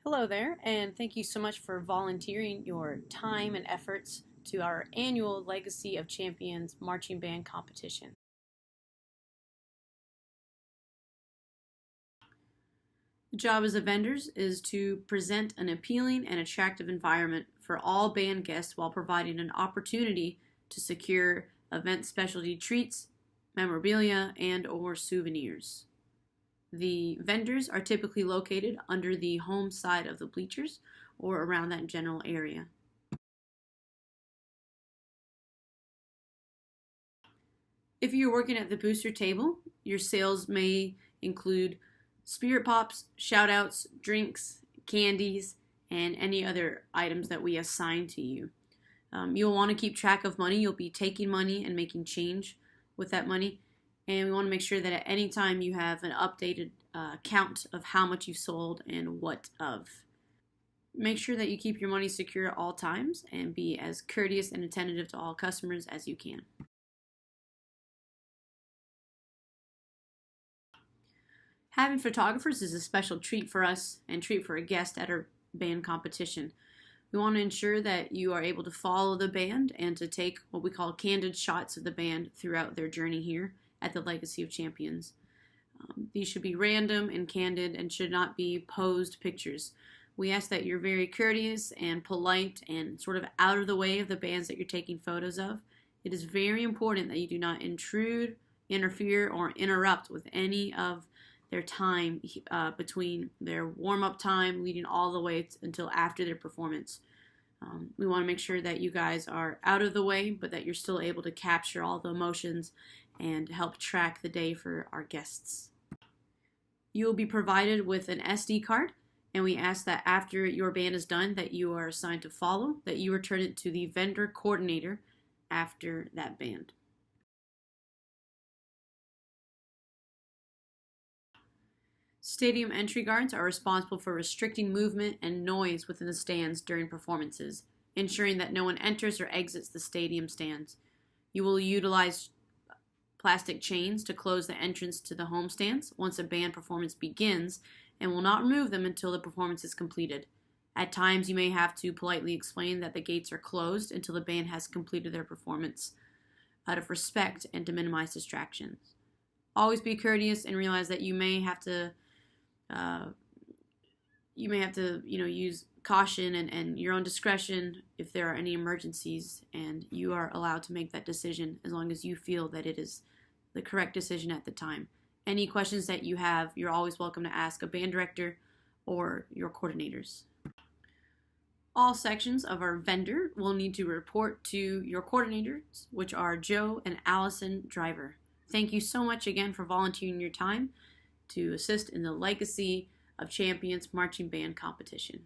Hello there, and thank you so much for volunteering your time and efforts to our annual Legacy of Champions marching band competition. The job as a vendors is to present an appealing and attractive environment for all band guests while providing an opportunity to secure event specialty treats, memorabilia, and/or souvenirs. The vendors are typically located under the home side of the bleachers or around that general area. If you're working at the booster table, your sales may include spirit pops, shout outs, drinks, candies, and any other items that we assign to you. You'll want to keep track of money. You'll be taking money and making change with that money. And we want to make sure that at any time you have an updated count of how much you sold and what of. Make sure that you keep your money secure at all times and be as courteous and attentive to all customers as you can. Having photographers is a special treat for us and treat for a guest at our band competition. We want to ensure that you are able to follow the band and to take what we call candid shots of the band throughout their journey here at the Legacy of Champions. These should be random and candid and should not be posed pictures. We ask that you're very courteous and polite and sort of out of the way of the bands that you're taking photos of. It is very important that you do not intrude, interfere, or interrupt with any of their time between their warm-up time leading all the way until after their performance. We want to make sure that you guys are out of the way, but that you're still able to capture all the emotions and help track the day for our guests. You will be provided with an SD card, and we ask that after your band is done that you are assigned to follow, that you return it to the vendor coordinator after that band. Stadium entry guards are responsible for restricting movement and noise within the stands during performances, ensuring that no one enters or exits the stadium stands. You will utilize plastic chains to close the entrance to the home stands once a band performance begins and will not remove them until the performance is completed. At times, you may have to politely explain that the gates are closed until the band has completed their performance out of respect and to minimize distractions. Always be courteous and realize that you may have to use caution and your own discretion if there are any emergencies, and you are allowed to make that decision as long as you feel that it is the correct decision at the time. Any questions that you have, you're always welcome to ask a band director or your coordinators. All sections of our vendor will need to report to your coordinators, which are Joe and Allison Driver. Thank you so much again for volunteering your time to assist in the Legacy of Champions marching band competition.